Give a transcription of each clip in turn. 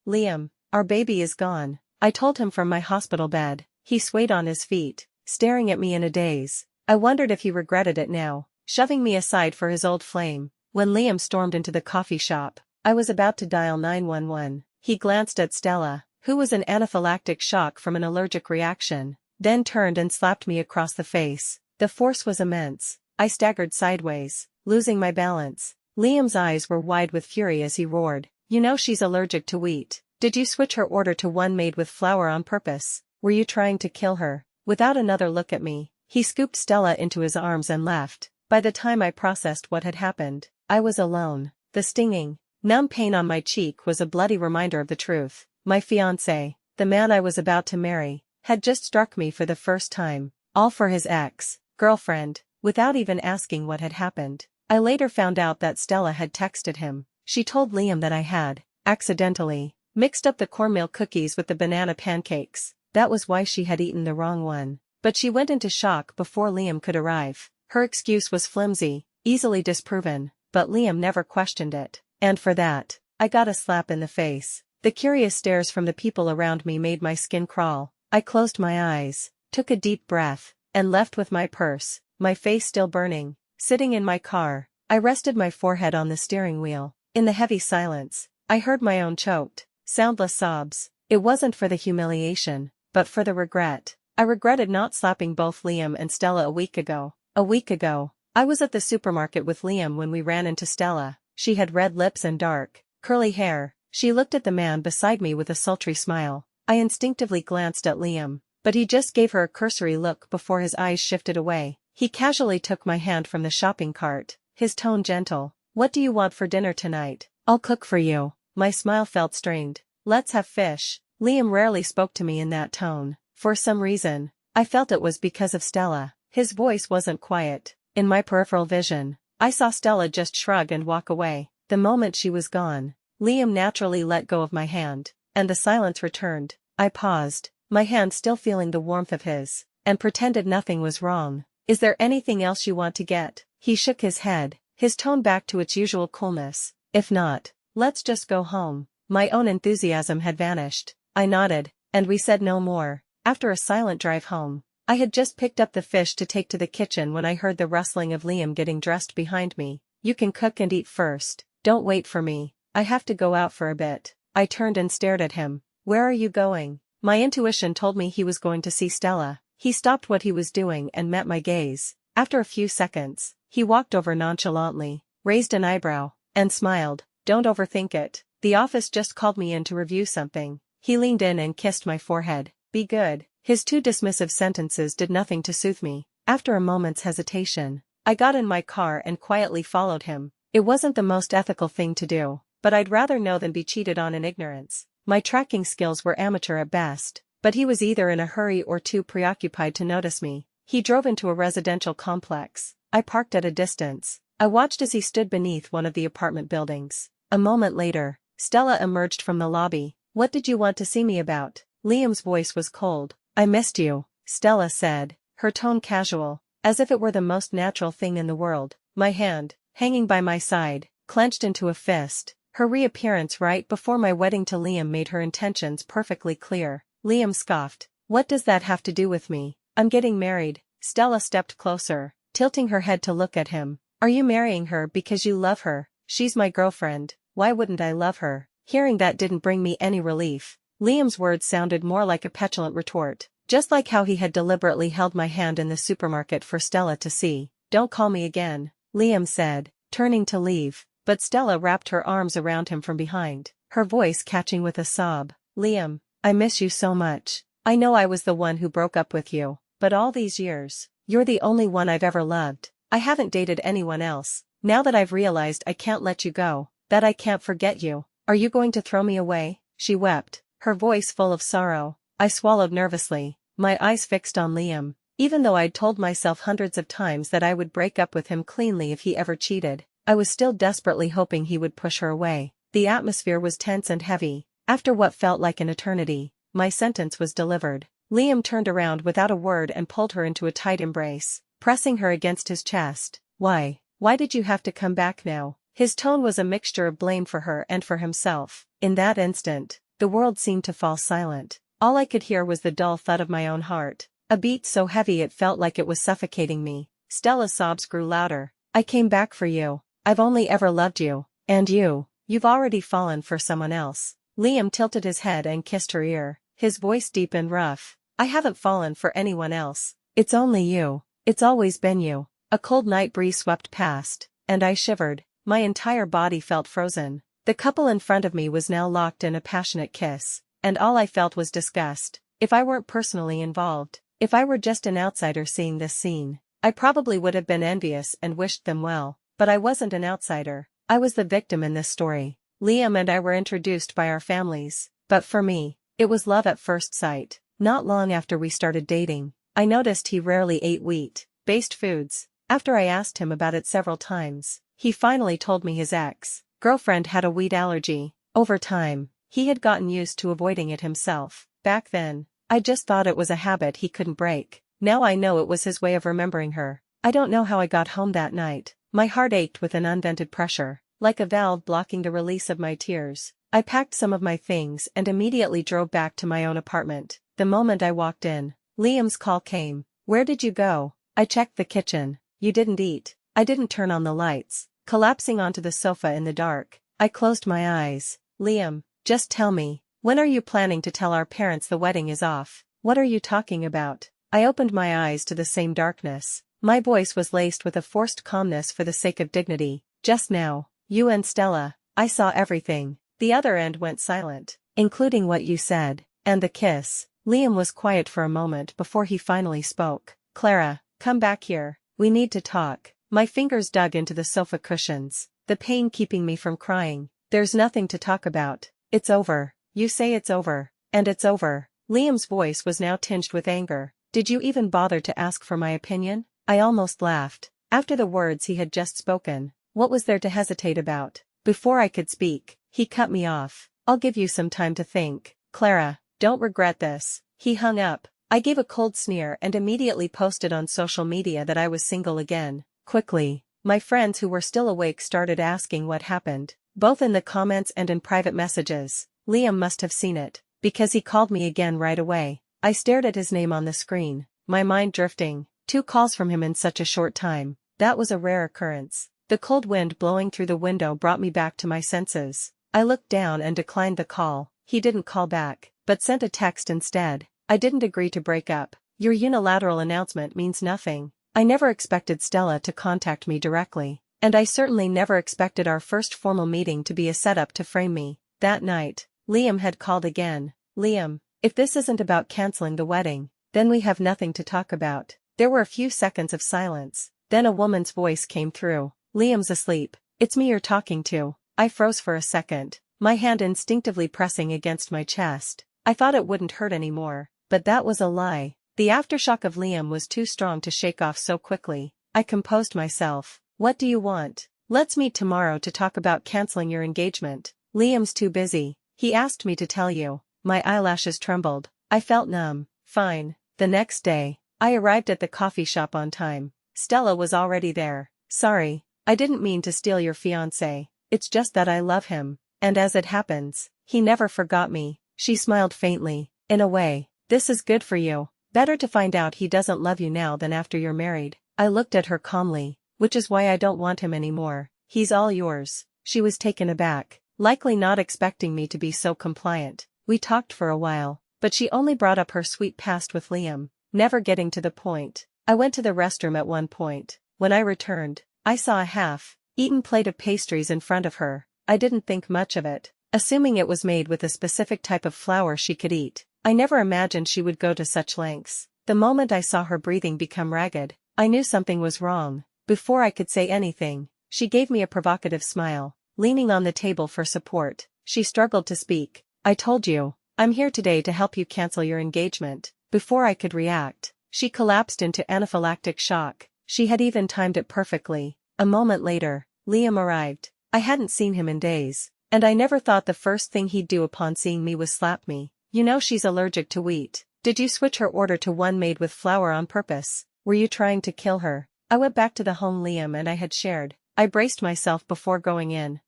Liam, our baby is gone, I told him from my hospital bed. He swayed on his feet, staring at me in a daze. I wondered if he regretted it now, shoving me aside for his old flame. When Liam stormed into the coffee shop, I was about to dial 911. He glanced at Stella, who was in anaphylactic shock from an allergic reaction, then turned and slapped me across the face. The force was immense. I staggered sideways, losing my balance. Liam's eyes were wide with fury as he roared, "You know she's allergic to wheat. Did you switch her order to one made with flour on purpose? Were you trying to kill her?" Without another look at me, he scooped Stella into his arms and left. By the time I processed what had happened, I was alone. The stinging, numb pain on my cheek was a bloody reminder of the truth. My fiancé, the man I was about to marry, had just struck me for the first time, all for his ex-girlfriend, without even asking what had happened. I later found out that Stella had texted him. She told Liam that I had, accidentally, mixed up the cornmeal cookies with the banana pancakes. That was why she had eaten the wrong one. But she went into shock before Liam could arrive. Her excuse was flimsy, easily disproven, but Liam never questioned it. And for that, I got a slap in the face. The curious stares from the people around me made my skin crawl. I closed my eyes, took a deep breath, and left with my purse, my face still burning. Sitting in my car, I rested my forehead on the steering wheel. In the heavy silence, I heard my own choked, soundless sobs. It wasn't for the humiliation, but for the regret. I regretted not slapping both Liam and Stella a week ago. A week ago, I was at the supermarket with Liam when we ran into Stella. She had red lips and dark, curly hair. She looked at the man beside me with a sultry smile. I instinctively glanced at Liam, but he just gave her a cursory look before his eyes shifted away. He casually took my hand from the shopping cart, his tone gentle. "What do you want for dinner tonight? I'll cook for you." My smile felt strained. "Let's have fish." Liam rarely spoke to me in that tone. For some reason, I felt it was because of Stella. His voice wasn't quiet. In my peripheral vision, I saw Stella just shrug and walk away. The moment she was gone, Liam naturally let go of my hand, and the silence returned. I paused, my hand still feeling the warmth of his, and pretended nothing was wrong. "Is there anything else you want to get?" He shook his head, his tone back to its usual coolness. "If not, let's just go home." My own enthusiasm had vanished. I nodded, and we said no more. After a silent drive home, I had just picked up the fish to take to the kitchen when I heard the rustling of Liam getting dressed behind me. "You can cook and eat first. Don't wait for me. I have to go out for a bit." I turned and stared at him. "Where are you going?" My intuition told me he was going to see Stella. He stopped what he was doing and met my gaze. After a few seconds, he walked over nonchalantly, raised an eyebrow, and smiled. "Don't overthink it. The office just called me in to review something." He leaned in and kissed my forehead. "Be good." His two dismissive sentences did nothing to soothe me. After a moment's hesitation, I got in my car and quietly followed him. It wasn't the most ethical thing to do, but I'd rather know than be cheated on in ignorance. My tracking skills were amateur at best, but he was either in a hurry or too preoccupied to notice me. He drove into a residential complex. I parked at a distance. I watched as he stood beneath one of the apartment buildings. A moment later, Stella emerged from the lobby. "What did you want to see me about?" Liam's voice was cold. "I missed you," Stella said, her tone casual, as if it were the most natural thing in the world. My hand, hanging by my side, clenched into a fist. Her reappearance right before my wedding to Liam made her intentions perfectly clear. Liam scoffed. "What does that have to do with me? I'm getting married." Stella stepped closer, tilting her head to look at him. "Are you marrying her because you love her?" "She's my girlfriend. Why wouldn't I love her?" Hearing that didn't bring me any relief. Liam's words sounded more like a petulant retort, just like how he had deliberately held my hand in the supermarket for Stella to see. "Don't call me again," Liam said, turning to leave, but Stella wrapped her arms around him from behind, her voice catching with a sob. "Liam, I miss you so much. I know I was the one who broke up with you, but all these years, you're the only one I've ever loved. I haven't dated anyone else. Now that I've realized I can't let you go, that I can't forget you, are you going to throw me away?" She wept, her voice full of sorrow. I swallowed nervously, my eyes fixed on Liam. Even though I'd told myself hundreds of times that I would break up with him cleanly if he ever cheated, I was still desperately hoping he would push her away. The atmosphere was tense and heavy. After what felt like an eternity, my sentence was delivered. Liam turned around without a word and pulled her into a tight embrace, pressing her against his chest. Why did you have to come back now?" His tone was a mixture of blame for her and for himself. In that instant, the world seemed to fall silent. All I could hear was the dull thud of my own heart, a beat so heavy it felt like it was suffocating me. Stella's sobs grew louder. I came back for you. I've only ever loved you. And you've already fallen for someone else. Liam tilted his head and kissed her ear, his voice deep and rough. I haven't fallen for anyone else. It's only you. It's always been you. A cold night breeze swept past, and I shivered. My entire body felt frozen. The couple in front of me was now locked in a passionate kiss, and all I felt was disgust. If I weren't personally involved, if I were just an outsider seeing this scene, I probably would have been envious and wished them well, but I wasn't an outsider. I was the victim in this story. Liam and I were introduced by our families, but for me, it was love at first sight. Not long after we started dating, I noticed he rarely ate wheat-based foods. After I asked him about it several times, he finally told me his ex-girlfriend had a wheat allergy. Over time, he had gotten used to avoiding it himself. Back then, I just thought it was a habit he couldn't break. Now I know it was his way of remembering her. I don't know how I got home that night. My heart ached with an unvented pressure, like a valve blocking the release of my tears. I packed some of my things and immediately drove back to my own apartment. The moment I walked in, Liam's call came. Where did you go? I checked the kitchen. You didn't eat. I didn't turn on the lights. Collapsing onto the sofa in the dark, I closed my eyes. Liam, just tell me, when are you planning to tell our parents the wedding is off? What are you talking about? I opened my eyes to the same darkness. My voice was laced with a forced calmness for the sake of dignity. Just now, you and Stella, I saw everything. The other end went silent, including what you said, and the kiss. Liam was quiet for a moment before he finally spoke. Clara, come back here. We need to talk. My fingers dug into the sofa cushions, the pain keeping me from crying. There's nothing to talk about. It's over. You say it's over, and it's over. Liam's voice was now tinged with anger. Did you even bother to ask for my opinion? I almost laughed. After the words he had just spoken, what was there to hesitate about? Before I could speak, he cut me off. I'll give you some time to think. Clara, don't regret this. He hung up. I gave a cold sneer and immediately posted on social media that I was single again. Quickly, my friends who were still awake started asking what happened, both in the comments and in private messages. Liam must have seen it, because he called me again right away. I stared at his name on the screen, my mind drifting. 2 calls from him in such a short time. That was a rare occurrence. The cold wind blowing through the window brought me back to my senses. I looked down and declined the call. He didn't call back, but sent a text instead. I didn't agree to break up. Your unilateral announcement means nothing. I never expected Stella to contact me directly, and I certainly never expected our first formal meeting to be a setup to frame me. That night, Liam had called again. Liam, if this isn't about canceling the wedding, then we have nothing to talk about. There were a few seconds of silence, then a woman's voice came through. Liam's asleep. It's me you're talking to. I froze for a second, my hand instinctively pressing against my chest. I thought it wouldn't hurt anymore, but that was a lie. The aftershock of Liam was too strong to shake off so quickly. I composed myself. What do you want? Let's meet tomorrow to talk about canceling your engagement. Liam's too busy. He asked me to tell you. My eyelashes trembled. I felt numb. Fine. The next day, I arrived at the coffee shop on time. Stella was already there. Sorry, I didn't mean to steal your fiancé. It's just that I love him, and as it happens, he never forgot me. She smiled faintly. In a way, this is good for you. Better to find out he doesn't love you now than after you're married. I looked at her calmly. Which is why I don't want him anymore. He's all yours. She was taken aback, likely not expecting me to be so compliant. We talked for a while, but she only brought up her sweet past with Liam, never getting to the point. I went to the restroom at one point. When I returned, I saw a half-eaten plate of pastries in front of her. I didn't think much of it, assuming it was made with a specific type of flour she could eat. I never imagined she would go to such lengths. The moment I saw her breathing become ragged, I knew something was wrong. Before I could say anything, she gave me a provocative smile. Leaning on the table for support, she struggled to speak. I told you, I'm here today to help you cancel your engagement. Before I could react, she collapsed into anaphylactic shock. She had even timed it perfectly. A moment later, Liam arrived. I hadn't seen him in days, and I never thought the first thing he'd do upon seeing me was slap me. You know she's allergic to wheat. Did you switch her order to one made with flour on purpose? Were you trying to kill her? I went back to the home Liam and I had shared. I braced myself before going in,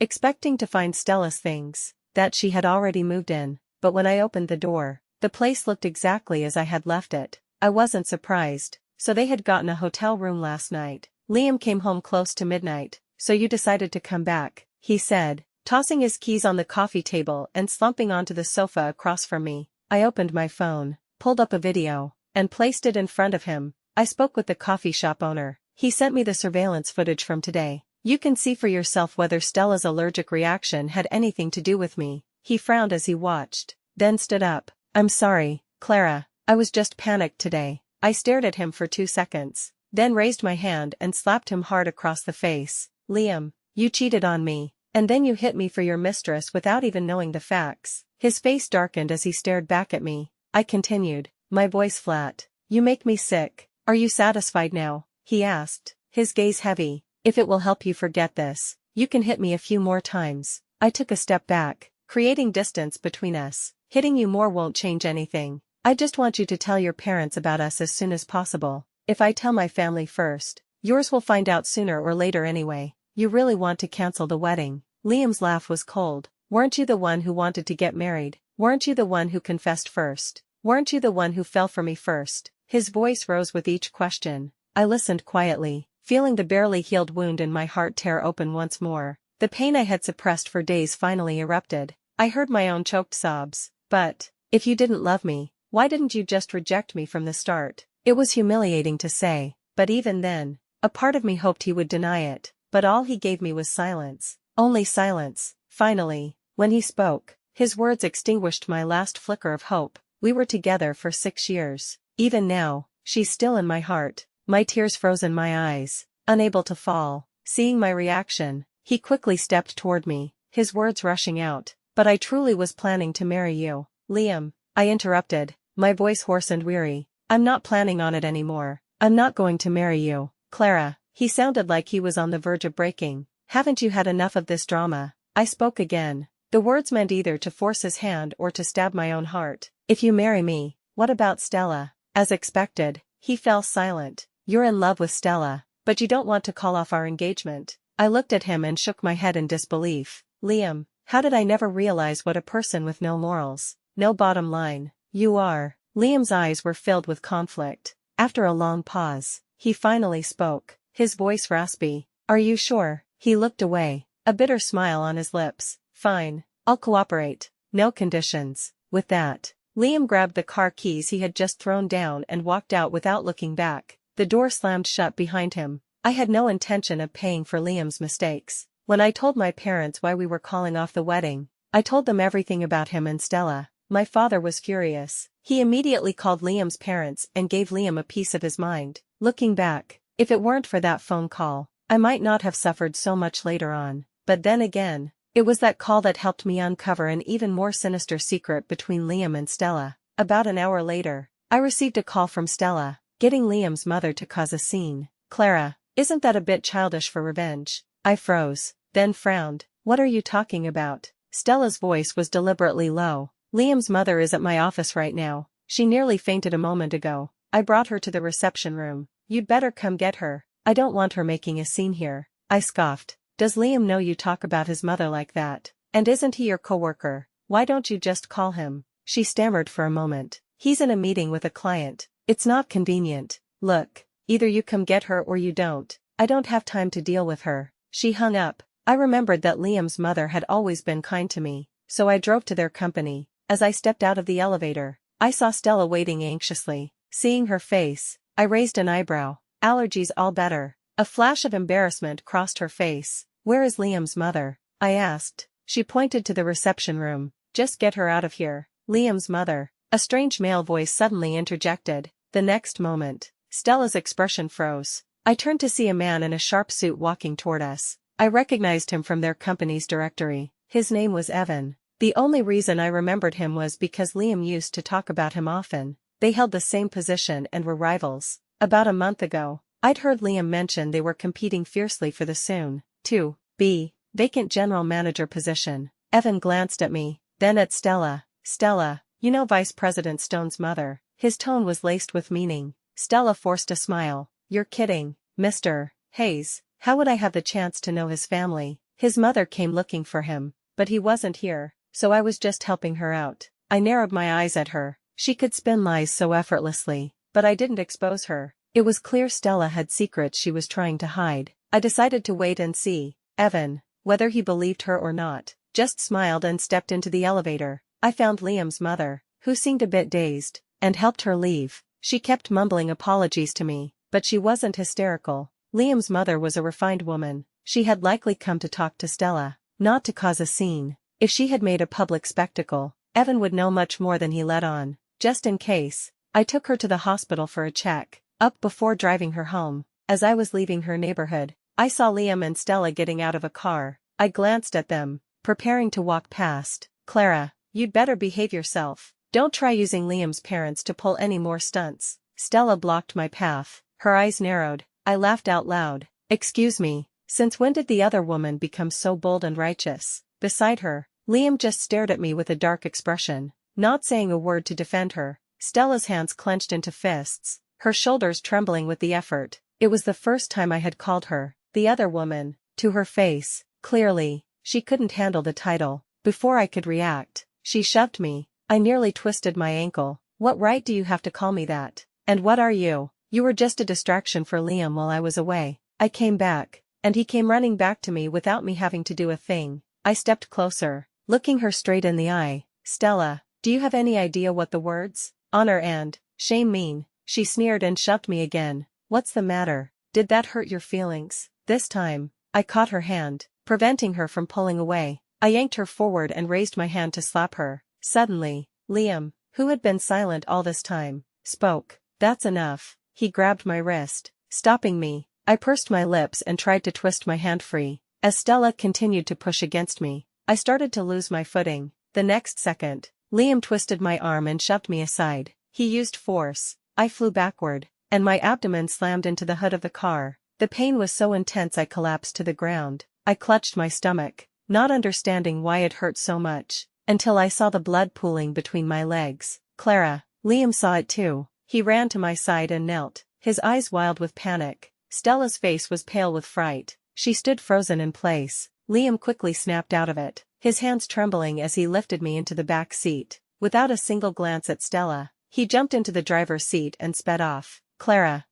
expecting to find Stella's things. that she had already moved in, but when I opened the door, the place looked exactly as I had left it. I wasn't surprised. So they had gotten a hotel room last night. Liam came home close to midnight, so you decided to come back, he said, tossing his keys on the coffee table and slumping onto the sofa across from me. I opened my phone, pulled up a video, and placed it in front of him. I spoke with the coffee shop owner. He sent me the surveillance footage from today. You can see for yourself whether Stella's allergic reaction had anything to do with me. He frowned as he watched, then stood up. I'm sorry, Clara, I was just panicked today. I stared at him for 2 seconds, then raised my hand and slapped him hard across the face. Liam, you cheated on me, and then you hit me for your mistress without even knowing the facts. His face darkened as he stared back at me. I continued, my voice flat. You make me sick. Are you satisfied now? He asked, his gaze heavy. If it will help you forget this, you can hit me a few more times. I took a step back, creating distance between us. Hitting you more won't change anything. I just want you to tell your parents about us as soon as possible. If I tell my family first, yours will find out sooner or later anyway. You really want to cancel the wedding? Liam's laugh was cold. Weren't you the one who wanted to get married? Weren't you the one who confessed first? Weren't you the one who fell for me first? His voice rose with each question. I listened quietly, feeling the barely healed wound in my heart tear open once more. The pain I had suppressed for days finally erupted. I heard my own choked sobs. But, if you didn't love me, why didn't you just reject me from the start? It was humiliating to say, but even then, a part of me hoped he would deny it, but all he gave me was silence. Only silence. Finally, when he spoke, his words extinguished my last flicker of hope. We were together for 6 years. Even now, she's still in my heart. My tears froze in my eyes, unable to fall. Seeing my reaction, he quickly stepped toward me, his words rushing out. But I truly was planning to marry you. Liam, I interrupted, my voice hoarse and weary. I'm not planning on it anymore. I'm not going to marry you, Clara. He sounded like he was on the verge of breaking. Haven't you had enough of this drama? I spoke again. The words meant either to force his hand or to stab my own heart. If you marry me, what about Stella? As expected, he fell silent. You're in love with Stella, but you don't want to call off our engagement. I looked at him and shook my head in disbelief. Liam, how did I never realize what a person with no morals, no bottom line, you are? Liam's eyes were filled with conflict. After a long pause, he finally spoke, his voice raspy. Are you sure? He looked away, a bitter smile on his lips. Fine, I'll cooperate. No conditions. With that, Liam grabbed the car keys he had just thrown down and walked out without looking back. The door slammed shut behind him. I had no intention of paying for Liam's mistakes. When I told my parents why we were calling off the wedding, I told them everything about him and Stella. My father was furious. He immediately called Liam's parents and gave Liam a piece of his mind. Looking back, if it weren't for that phone call, I might not have suffered so much later on. But then again, it was that call that helped me uncover an even more sinister secret between Liam and Stella. About an hour later, I received a call from Stella, getting Liam's mother to cause a scene. Clara, isn't that a bit childish for revenge? I froze, then frowned. What are you talking about? Stella's voice was deliberately low. Liam's mother is at my office right now. She nearly fainted a moment ago. I brought her to the reception room. You'd better come get her. I don't want her making a scene here. I scoffed. Does Liam know you talk about his mother like that? And isn't he your coworker? Why don't you just call him? She stammered for a moment. He's in a meeting with a client. It's not convenient. Look, either you come get her or you don't. I don't have time to deal with her. She hung up. I remembered that Liam's mother had always been kind to me, so I drove to their company. As I stepped out of the elevator, I saw Stella waiting anxiously. Seeing her face, I raised an eyebrow. Allergies all better. A flash of embarrassment crossed her face. Where is Liam's mother? I asked. She pointed to the reception room. Just get her out of here. Liam's mother. A strange male voice suddenly interjected. The next moment, Stella's expression froze. I turned to see a man in a sharp suit walking toward us. I recognized him from their company's directory. His name was Evan. The only reason I remembered him was because Liam used to talk about him often. They held the same position and were rivals. About a month ago, I'd heard Liam mention they were competing fiercely for the soon-to-be vacant general manager position. Evan glanced at me, then at Stella. Stella, you know Vice President Stone's mother. His tone was laced with meaning. Stella forced a smile. You're kidding, Mr. Hayes. How would I have the chance to know his family? His mother came looking for him, but he wasn't here. so I was just helping her out. I narrowed my eyes at her. She could spin lies so effortlessly, but I didn't expose her. It was clear Stella had secrets she was trying to hide. I decided to wait and see. Evan, whether he believed her or not, just smiled and stepped into the elevator. I found Liam's mother, who seemed a bit dazed, and helped her leave. She kept mumbling apologies to me, but she wasn't hysterical. Liam's mother was a refined woman. She had likely come to talk to Stella, not to cause a scene. If she had made a public spectacle, Evan would know much more than he let on. Just in case, I took her to the hospital for a check, up before driving her home. As I was leaving her neighborhood, I saw Liam and Stella getting out of a car. I glanced at them, preparing to walk past. Clara, you'd better behave yourself. Don't try using Liam's parents to pull any more stunts. Stella blocked my path. Her eyes narrowed. I laughed out loud. Excuse me, since when did the other woman become so bold and righteous? Beside her, Liam just stared at me with a dark expression, not saying a word to defend her. Stella's hands clenched into fists, her shoulders trembling with the effort. It was the first time I had called her the other woman, to her face. Clearly, she couldn't handle the title. Before I could react, she shoved me. I nearly twisted my ankle. What right do you have to call me that? And what are you? You were just a distraction for Liam while I was away. I came back, and he came running back to me without me having to do a thing. I stepped closer, looking her straight in the eye. Stella, do you have any idea what the words honor and shame mean? She sneered and shoved me again. What's the matter? Did that hurt your feelings? This time, I caught her hand, preventing her from pulling away. I yanked her forward and raised my hand to slap her. Suddenly, Liam, who had been silent all this time, spoke. That's enough. He grabbed my wrist, stopping me. I pursed my lips and tried to twist my hand free. As Stella continued to push against me, I started to lose my footing. The next second, Liam twisted my arm and shoved me aside. He used force. I flew backward, and my abdomen slammed into the hood of the car. The pain was so intense I collapsed to the ground. I clutched my stomach, not understanding why it hurt so much, until I saw the blood pooling between my legs. Clara, Liam saw it too. He ran to my side and knelt, his eyes wild with panic. Stella's face was pale with fright. She stood frozen in place. Liam quickly snapped out of it, his hands trembling as he lifted me into the back seat. Without a single glance at Stella, he jumped into the driver's seat and sped off. Clara,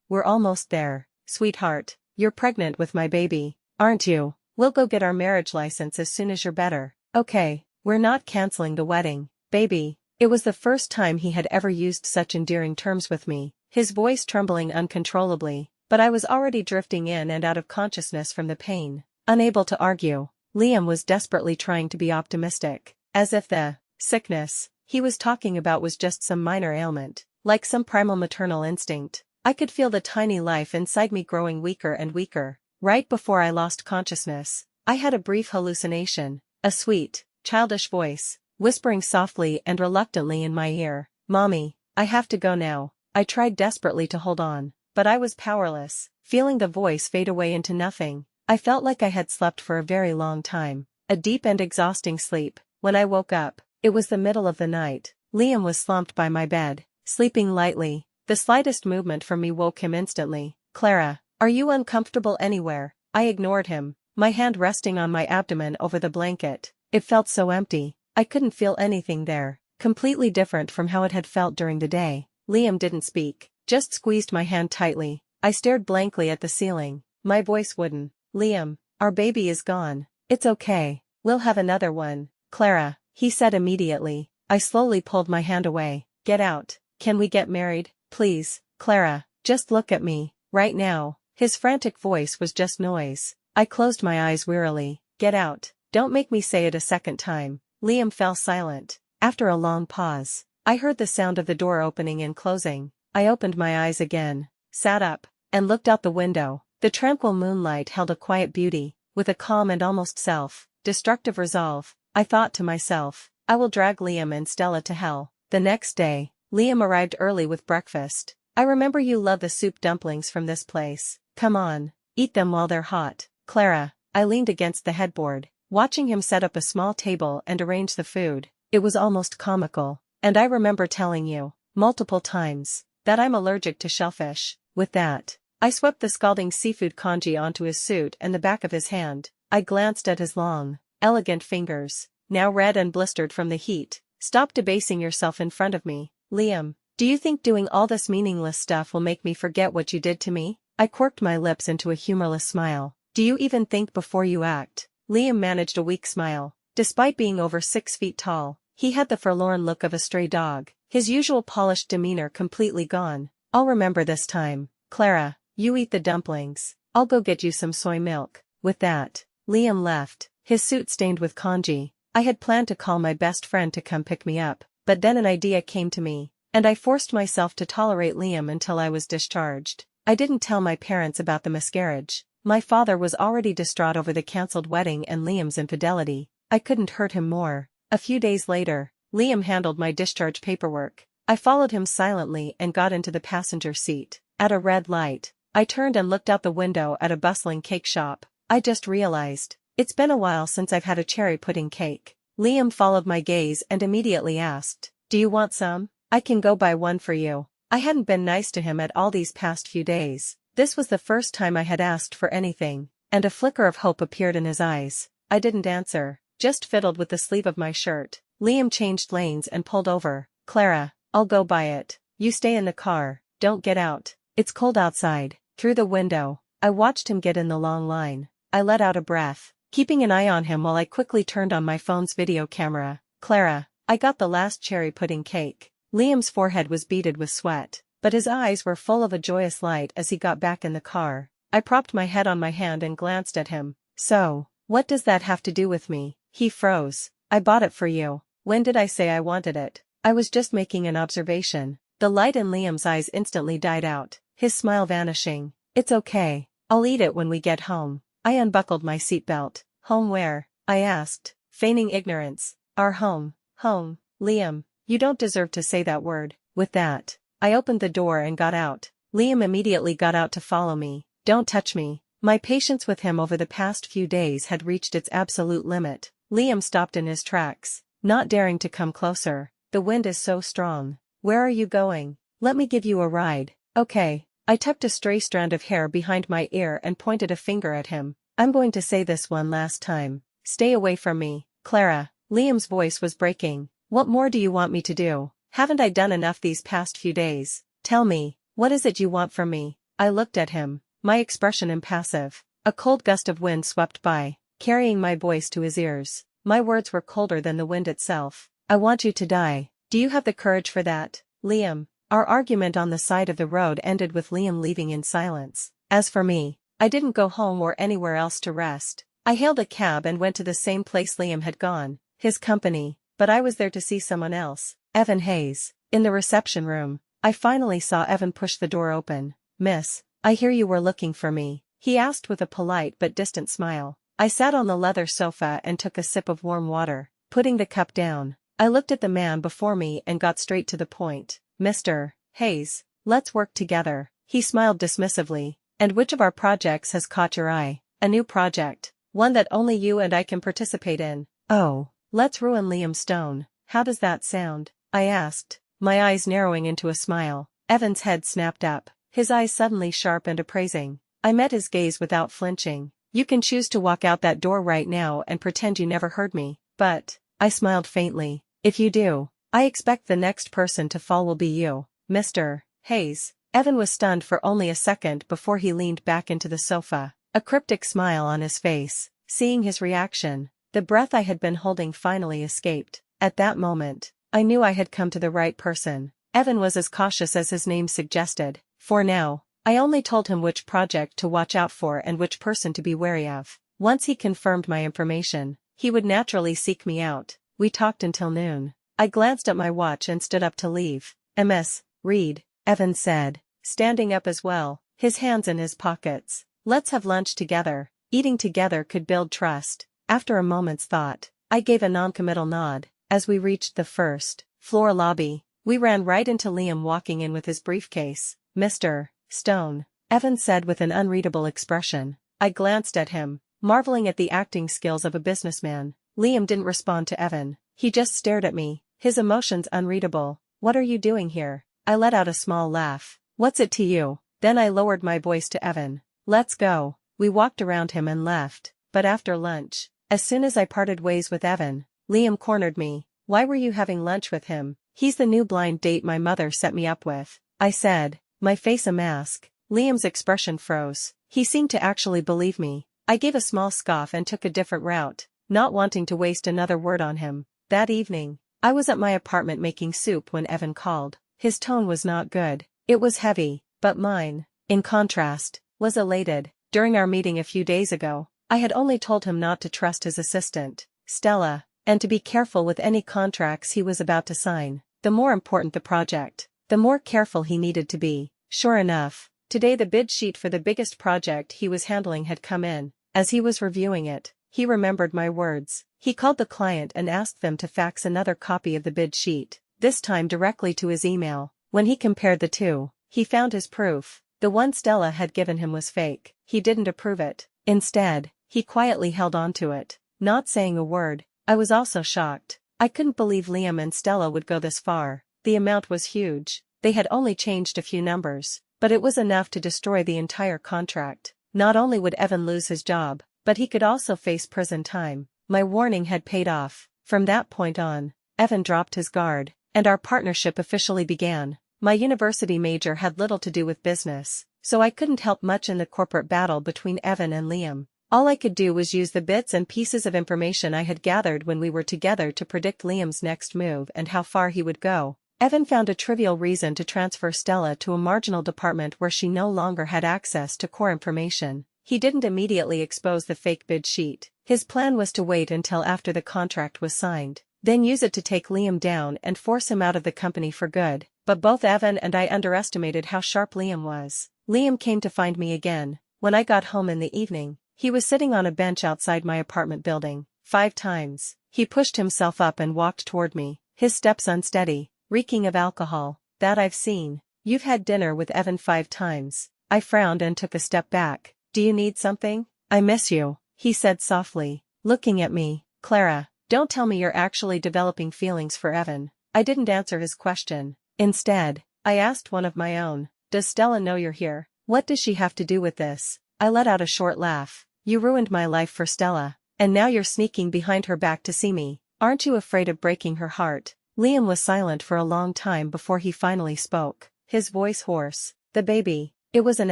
we're almost there. Sweetheart, you're pregnant with my baby, aren't you? We'll go get our marriage license as soon as you're better. Okay, we're not canceling the wedding, baby. It was the first time he had ever used such endearing terms with me, his voice trembling uncontrollably, but I was already drifting in and out of consciousness from the pain. Unable to argue, Liam was desperately trying to be optimistic, as if the sickness he was talking about was just some minor ailment, like some primal maternal instinct. I could feel the tiny life inside me growing weaker and weaker. Right before I lost consciousness, I had a brief hallucination, a sweet, childish voice, whispering softly and reluctantly in my ear, "Mommy, I have to go now." I tried desperately to hold on, but I was powerless. Feeling the voice fade away into nothing, I felt like I had slept for a very long time, a deep and exhausting sleep. When I woke up, it was the middle of the night. Liam was slumped by my bed, sleeping lightly. The slightest movement from me woke him instantly. Clara, are you uncomfortable anywhere? I ignored him, my hand resting on my abdomen over the blanket. It felt so empty. I couldn't feel anything there, completely different from how it had felt during the day. Liam didn't speak, just squeezed my hand tightly. I stared blankly at the ceiling, my voice wooden. Liam, our baby is gone. It's okay. We'll have another one. Clara, he said immediately. I slowly pulled my hand away. Get out. Can we get married, please? Clara, just look at me, right now. His frantic voice was just noise. I closed my eyes wearily. Get out. Don't make me say it a second time. Liam fell silent. After a long pause, I heard the sound of the door opening and closing. I opened my eyes again, sat up, and looked out the window. The tranquil moonlight held a quiet beauty, with a calm and almost self-destructive resolve. I thought to myself, I will drag Liam and Stella to hell. The next day, Liam arrived early with breakfast. I remember you love the soup dumplings from this place. Come on, eat them while they're hot. Clara, I leaned against the headboard, watching him set up a small table and arrange the food. It was almost comical, and I remember telling you, multiple times, that I'm allergic to shellfish. With that, I swept the scalding seafood congee onto his suit and the back of his hand. I glanced at his long, elegant fingers. now red and blistered from the heat. Stop debasing yourself in front of me, Liam. Do you think doing all this meaningless stuff will make me forget what you did to me? I quirked my lips into a humorless smile. Do you even think before you act? Liam managed a weak smile. Despite being over 6 feet tall, he had the forlorn look of a stray dog, his usual polished demeanor completely gone. I'll remember this time. Clara, you eat the dumplings. I'll go get you some soy milk. With that, Liam left, his suit stained with congee. I had planned to call my best friend to come pick me up, but then an idea came to me, and I forced myself to tolerate Liam until I was discharged. I didn't tell my parents about the miscarriage. My father was already distraught over the cancelled wedding and Liam's infidelity. I couldn't hurt him more. A few days later, Liam handled my discharge paperwork. I followed him silently and got into the passenger seat. At a red light, I turned and looked out the window at a bustling cake shop. I just realized, it's been a while since I've had a cherry pudding cake. Liam followed my gaze and immediately asked, "Do you want some? I can go buy one for you." I hadn't been nice to him at all these past few days. This was the first time I had asked for anything, and a flicker of hope appeared in his eyes. I didn't answer, just fiddled with the sleeve of my shirt. Liam changed lanes and pulled over. "Clara, I'll go buy it. You stay in the car, don't get out. It's cold outside." Through the window, I watched him get in the long line. I let out a breath, keeping an eye on him while I quickly turned on my phone's video camera. "Clara, I got the last cherry pudding cake." Liam's forehead was beaded with sweat, but his eyes were full of a joyous light as he got back in the car. I propped my head on my hand and glanced at him. "So, what does that have to do with me?" He froze. "I bought it for you. When did I say I wanted it? I was just making an observation." The light in Liam's eyes instantly died out, his smile vanishing. "It's okay. I'll eat it when we get home." I unbuckled my seatbelt. "Home where?" I asked, feigning ignorance. "Our home." "Home, Liam, you don't deserve to say that word." With that, I opened the door and got out. Liam immediately got out to follow me. "Don't touch me." My patience with him over the past few days had reached its absolute limit. Liam stopped in his tracks, not daring to come closer. "The wind is so strong. Where are you going? Let me give you a ride." "Okay." I tucked a stray strand of hair behind my ear and pointed a finger at him. "I'm going to say this one last time. Stay away from me, Clara." Liam's voice was breaking. "What more do you want me to do? Haven't I done enough these past few days? Tell me, what is it you want from me?" I looked at him, my expression impassive. A cold gust of wind swept by, carrying my voice to his ears. My words were colder than the wind itself. "I want you to die. Do you have the courage for that, Liam?" Our argument on the side of the road ended with Liam leaving in silence. As for me, I didn't go home or anywhere else to rest. I hailed a cab and went to the same place Liam had gone, his company, but I was there to see someone else, Evan Hayes. In the reception room, I finally saw Evan push the door open. "Miss, I hear you were looking for me," he asked with a polite but distant smile. I sat on the leather sofa and took a sip of warm water. Putting the cup down, I looked at the man before me and got straight to the point. "Mr. Hayes, let's work together." He smiled dismissively. "And which of our projects has caught your eye?" "A new project. One that only you and I can participate in." "Oh, let's ruin Liam Stone. How does that sound?" I asked, my eyes narrowing into a smile. Evan's head snapped up, his eyes suddenly sharp and appraising. I met his gaze without flinching. "You can choose to walk out that door right now and pretend you never heard me, but," I smiled faintly, "if you do, I expect the next person to fall will be you, Mr. Hayes." Evan was stunned for only a second before he leaned back into the sofa, a cryptic smile on his face. Seeing his reaction, the breath I had been holding finally escaped. At that moment, I knew I had come to the right person. Evan was as cautious as his name suggested. For now, I only told him which project to watch out for and which person to be wary of. Once he confirmed my information, he would naturally seek me out. We talked until noon. I glanced at my watch and stood up to leave. "Ms. Reed," Evan said, standing up as well, his hands in his pockets. "Let's have lunch together. Eating together could build trust." After a moment's thought, I gave a non-committal nod. As we reached the first floor lobby, we ran right into Liam walking in with his briefcase. "Mr. Stone," Evan said with an unreadable expression. I glanced at him, marveling at the acting skills of a businessman. Liam didn't respond to Evan. He just stared at me, his emotions unreadable. "What are you doing here?" I let out a small laugh. "What's it to you?" Then I lowered my voice to Evan. "Let's go." We walked around him and left, but after lunch, as soon as I parted ways with Evan, Liam cornered me. Why were you having lunch with him? He's the new blind date my mother set me up with, I said, my face a mask. Liam's expression froze. He seemed to actually believe me. I gave a small scoff and took a different route, not wanting to waste another word on him. That evening, I was at my apartment making soup when Evan called. His tone was not good. It was heavy, but mine, in contrast, was elated. During our meeting a few days ago, I had only told him not to trust his assistant, Stella, and to be careful with any contracts he was about to sign. The more important the project, the more careful he needed to be. Sure enough, today the bid sheet for the biggest project he was handling had come in. As he was reviewing it, he remembered my words. He called the client and asked them to fax another copy of the bid sheet, this time directly to his email. When he compared the two, he found his proof. The one Stella had given him was fake. He didn't approve it. Instead, he quietly held on to it, not saying a word. I was also shocked. I couldn't believe Liam and Stella would go this far. The amount was huge. They had only changed a few numbers, but it was enough to destroy the entire contract. Not only would Evan lose his job, but he could also face prison time. My warning had paid off. From that point on, Evan dropped his guard, and our partnership officially began. My university major had little to do with business, so I couldn't help much in the corporate battle between Evan and Liam. All I could do was use the bits and pieces of information I had gathered when we were together to predict Liam's next move and how far he would go. Evan found a trivial reason to transfer Stella to a marginal department where she no longer had access to core information. He didn't immediately expose the fake bid sheet. His plan was to wait until after the contract was signed, then use it to take Liam down and force him out of the company for good. But both Evan and I underestimated how sharp Liam was. Liam came to find me again. When I got home in the evening, he was sitting on a bench outside my apartment building. 5 times, he pushed himself up and walked toward me, his steps unsteady, reeking of alcohol. That I've seen. You've had dinner with Evan 5 times. I frowned and took a step back. Do you need something? I miss you, he said softly, looking at me. Clara, don't tell me you're actually developing feelings for Evan. I didn't answer his question. Instead, I asked one of my own. Does Stella know you're here? What does she have to do with this? I let out a short laugh. You ruined my life for Stella, and now you're sneaking behind her back to see me. Aren't you afraid of breaking her heart? Liam was silent for a long time before he finally spoke, his voice hoarse. The baby. It was an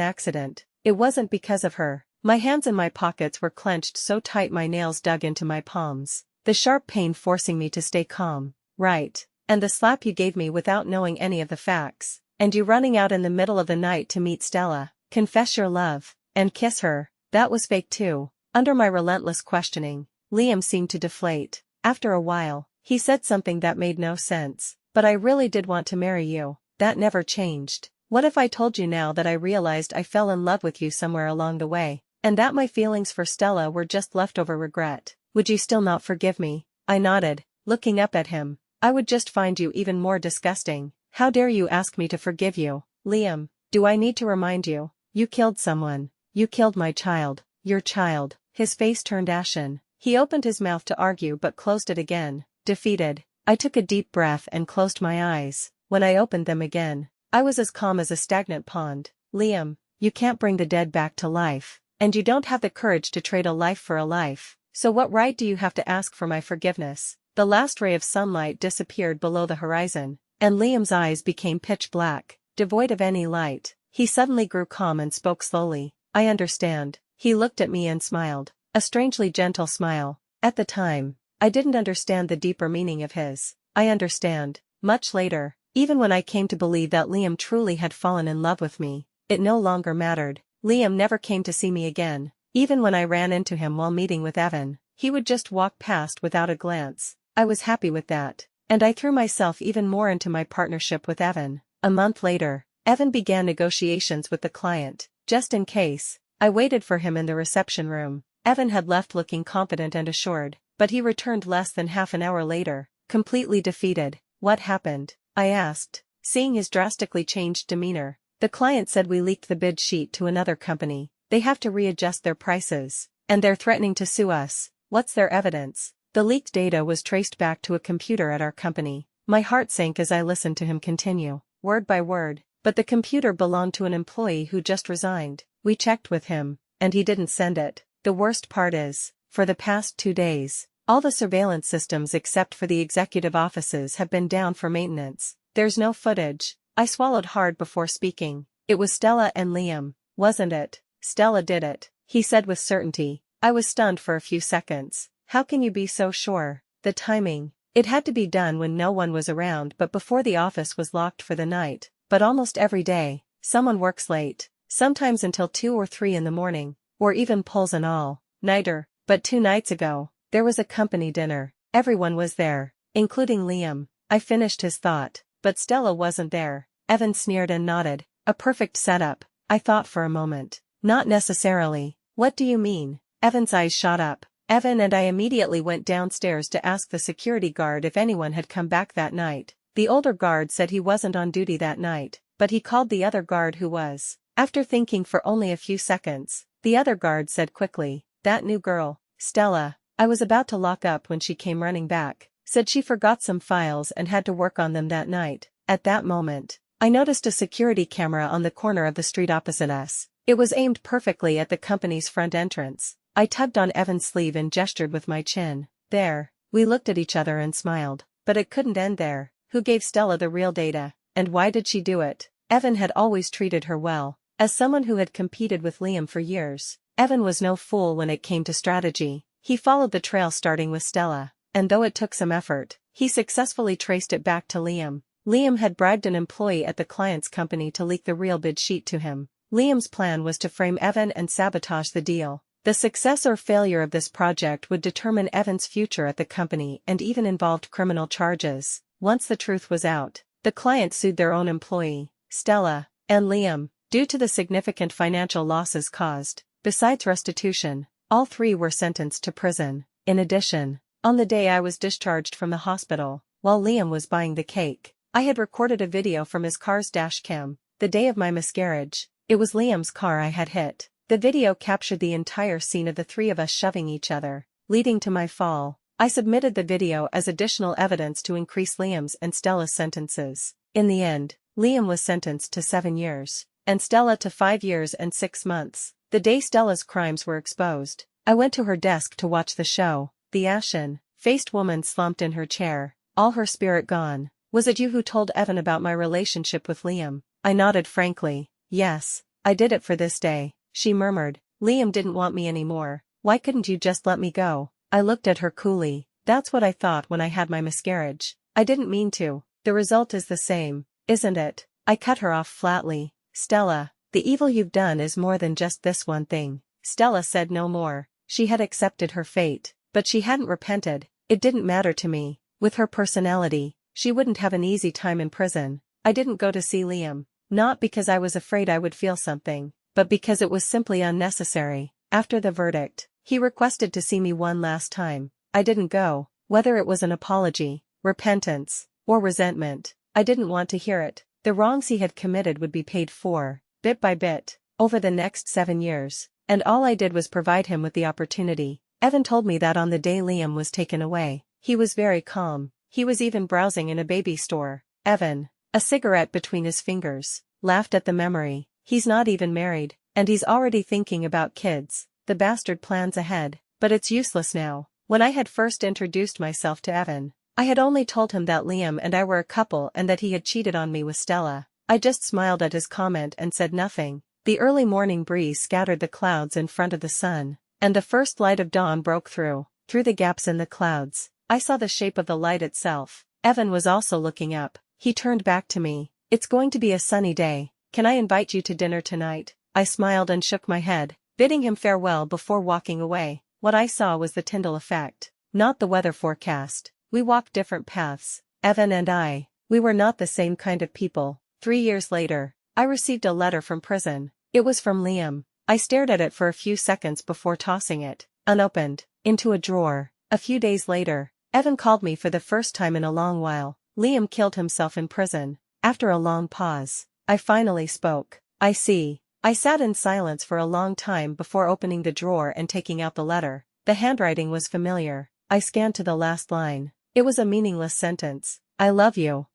accident. It wasn't because of her. My hands in my pockets were clenched so tight my nails dug into my palms, the sharp pain forcing me to stay calm. Right. And the slap you gave me without knowing any of the facts, and you running out in the middle of the night to meet Stella, confess your love, and kiss her, that was fake too. Under my relentless questioning, Liam seemed to deflate. After a while, he said something that made no sense. But I really did want to marry you. That never changed. What if I told you now that I realized I fell in love with you somewhere along the way, and that my feelings for Stella were just leftover regret? Would you still not forgive me? I nodded, looking up at him. I would just find you even more disgusting. How dare you ask me to forgive you? Liam, do I need to remind you? You killed someone. You killed my child. Your child. His face turned ashen. He opened his mouth to argue but closed it again, defeated. I took a deep breath and closed my eyes. When I opened them again, I was as calm as a stagnant pond. Liam, you can't bring the dead back to life, and you don't have the courage to trade a life for a life. So what right do you have to ask for my forgiveness? The last ray of sunlight disappeared below the horizon, and Liam's eyes became pitch black, devoid of any light. He suddenly grew calm and spoke slowly. I understand. He looked at me and smiled, a strangely gentle smile. At the time, I didn't understand the deeper meaning of his. I understand. Much later, even when I came to believe that Liam truly had fallen in love with me, it no longer mattered. Liam never came to see me again. Even when I ran into him while meeting with Evan, he would just walk past without a glance. I was happy with that, and I threw myself even more into my partnership with Evan. A month later, Evan began negotiations with the client. Just in case, I waited for him in the reception room. Evan had left looking confident and assured, but he returned less than half an hour later, completely defeated. What happened? I asked, seeing his drastically changed demeanor. The client said we leaked the bid sheet to another company. They have to readjust their prices, and they're threatening to sue us. What's their evidence? The leaked data was traced back to a computer at our company. My heart sank as I listened to him continue, word by word. But the computer belonged to an employee who just resigned. We checked with him, and he didn't send it. The worst part is, for the past 2 days, All the surveillance systems except for the executive offices have been down for maintenance. There's no footage. I swallowed hard before speaking. It was Stella and Liam, wasn't it? Stella did it, he said with certainty. I was stunned for a few seconds. How can you be so sure? The timing. It had to be done when no one was around but before the office was locked for the night. But almost every day, someone works late, sometimes until 2 or 3 in the morning, or even pulls an all-nighter. But 2 nights ago, there was a company dinner. Everyone was there, including Liam. I finished his thought, but Stella wasn't there. Evan sneered and nodded. A perfect setup, I thought for a moment. Not necessarily. What do you mean? Evan's eyes shot up. Evan and I immediately went downstairs to ask the security guard if anyone had come back that night. The older guard said he wasn't on duty that night, but he called the other guard who was. After thinking for only a few seconds, the other guard said quickly, "That new girl, Stella, I was about to lock up when she came running back. Said she forgot some files and had to work on them that night." At that moment, I noticed a security camera on the corner of the street opposite us. It was aimed perfectly at the company's front entrance. I tugged on Evan's sleeve and gestured with my chin. There. We looked at each other and smiled. But it couldn't end there. Who gave Stella the real data? And why did she do it? Evan had always treated her well. As someone who had competed with Liam for years, Evan was no fool when it came to strategy. He followed the trail starting with Stella, and though it took some effort, he successfully traced it back to Liam. Liam had bribed an employee at the client's company to leak the real bid sheet to him. Liam's plan was to frame Evan and sabotage the deal. The success or failure of this project would determine Evan's future at the company and even involved criminal charges. Once the truth was out, the client sued their own employee, Stella, and Liam, due to the significant financial losses caused. Besides restitution, all 3 were sentenced to prison. In addition, on the day I was discharged from the hospital, while Liam was buying the cake, I had recorded a video from his car's dashcam. The day of my miscarriage, it was Liam's car I had hit. The video captured the entire scene of the 3 of us shoving each other, leading to my fall. I submitted the video as additional evidence to increase Liam's and Stella's sentences. In the end, Liam was sentenced to 7 years, and Stella to 5 years and 6 months. The day Stella's crimes were exposed, I went to her desk to watch the show. The ashen-faced woman slumped in her chair, all her spirit gone. "Was it you who told Evan about my relationship with Liam?" I nodded frankly. "Yes, I did it for this day," she murmured. "Liam didn't want me anymore. Why couldn't you just let me go?" I looked at her coolly. "That's what I thought when I had my miscarriage. I didn't mean to. The result is the same, isn't it?" I cut her off flatly. "Stella, the evil you've done is more than just this one thing." Stella said no more. She had accepted her fate, but she hadn't repented. It didn't matter to me. With her personality, she wouldn't have an easy time in prison. I didn't go to see Liam, not because I was afraid I would feel something, but because it was simply unnecessary. After the verdict, he requested to see me one last time. I didn't go. Whether it was an apology, repentance, or resentment, I didn't want to hear it. The wrongs he had committed would be paid for, bit by bit, over the next 7 years, and all I did was provide him with the opportunity. Evan told me that on the day Liam was taken away, he was very calm. He was even browsing in a baby store. Evan, a cigarette between his fingers, laughed at the memory. "He's not even married, and he's already thinking about kids. The bastard plans ahead." But it's useless now. When I had first introduced myself to Evan, I had only told him that Liam and I were a couple and that he had cheated on me with Stella. I just smiled at his comment and said nothing. The early morning breeze scattered the clouds in front of the sun, and the first light of dawn broke through. Through the gaps in the clouds, I saw the shape of the light itself. Evan was also looking up. He turned back to me. "It's going to be a sunny day. Can I invite you to dinner tonight?" I smiled and shook my head, bidding him farewell before walking away. What I saw was the Tyndall effect, not the weather forecast. We walked different paths, Evan and I. We were not the same kind of people. 3 years later, I received a letter from prison. It was from Liam. I stared at it for a few seconds before tossing it, unopened, into a drawer. A few days later, Evan called me for the first time in a long while. Liam killed himself in prison. After a long pause, I finally spoke. "I see." I sat in silence for a long time before opening the drawer and taking out the letter. The handwriting was familiar. I scanned to the last line. It was a meaningless sentence. "I love you."